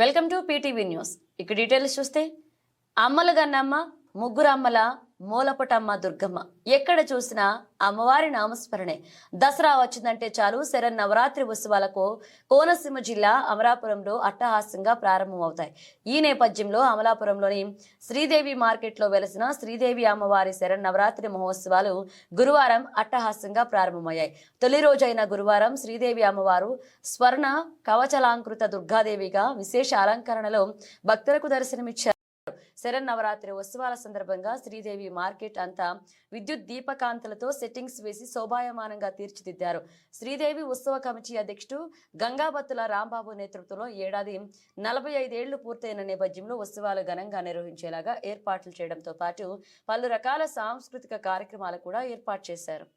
Welcome to PTV news. ఇక details చూస్తే అమ్మల గన్నమ్మ, ముగ్గురు అమ్మల మూలపుటమ్మ దుర్గమ్మ. ఎక్కడ చూసినా అమ్మవారి నామస్మరణే. దసరా వచ్చిందంటే చాలు శరన్నవరాత్రి ఉత్సవాలకు కోనసీమ జిల్లా అమలాపురంలో అట్టహాసంగా ప్రారంభమవుతాయి. ఈ నేపథ్యంలో అమలాపురంలోని శ్రీదేవి మార్కెట్లో వెలసిన శ్రీదేవి అమ్మవారి శరన్నవరాత్రి మహోత్సవాలు గురువారం అట్టహాసంగా ప్రారంభమయ్యాయి. తొలి రోజైన గురువారం శ్రీదేవి అమ్మవారు స్వర్ణ కవచలాంకృత దుర్గాదేవిగా విశేష అలంకరణలో భక్తులకు దర్శనమిచ్చారు. శరన్నవరాత్రి ఉత్సవాల సందర్భంగా శ్రీదేవి మార్కెట్ అంతా విద్యుత్ దీపకాంతలతో సెట్టింగ్స్ వేసి శోభాయమానంగా తీర్చిదిద్దారు. శ్రీదేవి ఉత్సవ కమిటీ అధ్యక్షుడు గంగాబత్తుల రాంబాబు నేతృత్వంలో ఏడాది 45 ఏళ్లు పూర్తయిన నేపథ్యంలో ఉత్సవాలు ఘనంగా నిర్వహించేలాగా ఏర్పాట్లు చేయడంతో పాటు పలు రకాల సాంస్కృతిక కార్యక్రమాలు కూడా ఏర్పాటు చేశారు.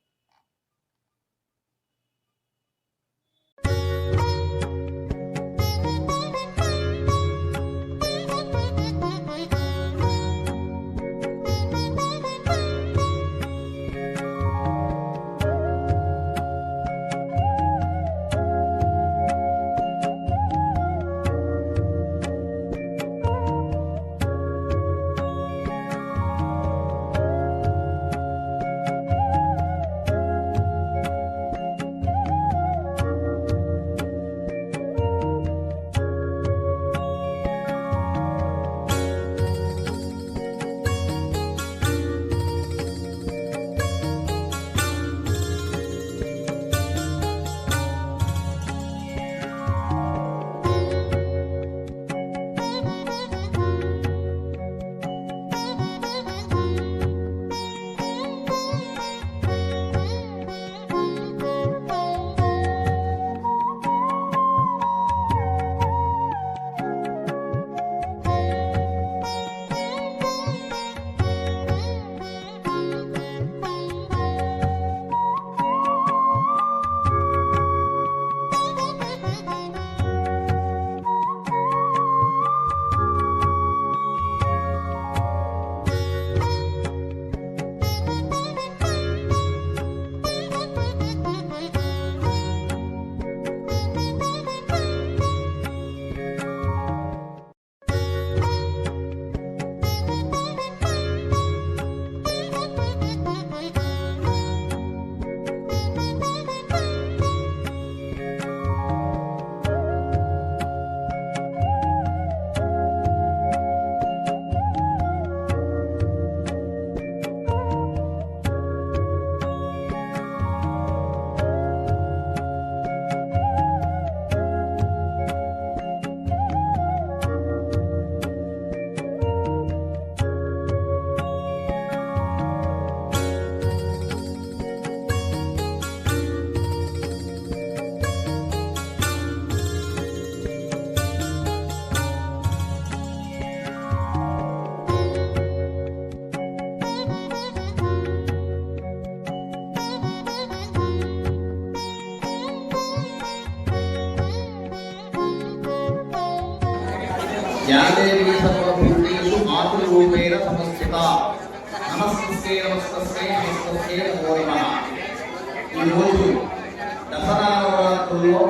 యాదేవి సర్వభూతేషు మాతృరూపేణ సమస్థిత. నమస్తే నమస్తే నమస్తే నమో నమః. ఈరోజు దసరా నవరాత్రుల్లో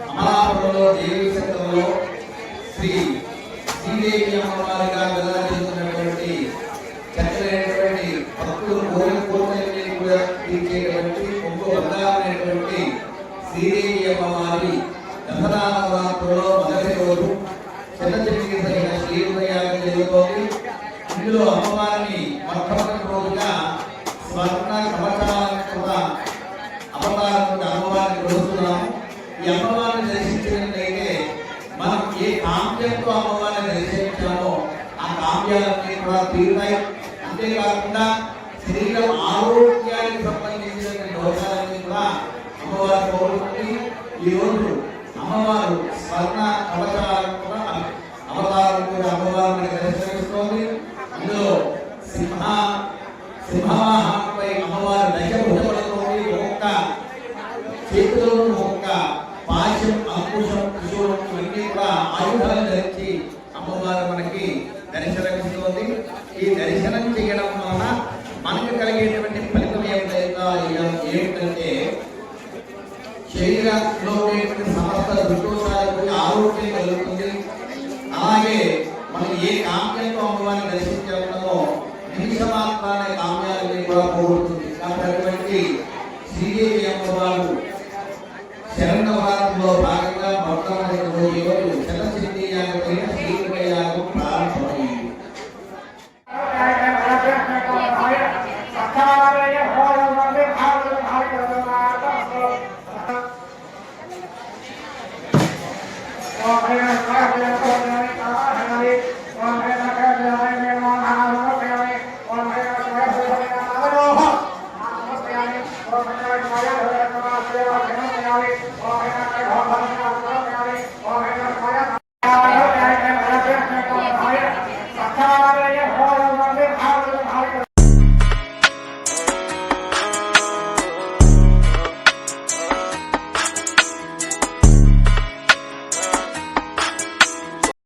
అమలాపురంలో దేవి క్షేత్రంలో శ్రీదేవి అమ్మవారిగా వెల్లడిస్తున్నటువంటి చక్కనైనటువంటి భక్తులు కోరికలన్నీ కూడా తీర్చేటువంటి ఒక్క బంగారమైనటువంటి శ్రీదేవి అమ్మవారి దసరా నవరాత్రుల్లో మొదటి రోజు ఇందులో అమ్మవారిని మొట్టమొదటి రోజుగా స్వర్ణ కవచాలంకృత అవతారంతో అమ్మవారిని కొలుస్తున్నాము. ఈ అమ్మవారిని దర్శించినట్లయితే మనం ఏ కామ్యంతో అమ్మవారిని దర్శించామో ఆ కామ్యాలన్నీ కూడా తీరుతాయి. అంతేకాకుండా శరీరం ఆరోగ్యానికి సంబంధించినటువంటి దోషాలన్నీ కూడా అమ్మవారు కోరుతుంది. ఈరోజు అమ్మవారు స్వర్ణ కవచాలంకృత అవతారం కూడా అమ్మవారిని దర్శనమిస్తోంది. అందులో సింహవాహనంపై అమ్మవారి దశభుజములతోటి ఒక్క చేతిలో ఒక్క పాశం, అంకుశం, త్రిశూలం ఇవన్నీ కూడా ఆయుధాలు ధరించి అమ్మవారు మనకి దర్శనమిస్తోంది. ఈ దర్శనం చేయడం వలన మనకు కలిగేటువంటి ఫలితం ఏంటంటే శరీరంలో సమస్త దుర్దోషాలకు ఆరోగ్యం కలుగుతుంది. మాత్రాన్ని కామ్యాలని కూడా పోగొడుతుంది. కాబట్టి అటువంటి శ్రీదేవి అమ్మవారు శరణవరాత్రిలో భాగంగా మొట్టమొదటి రోజు శతసిద్ధి యాగమైన శ్రీ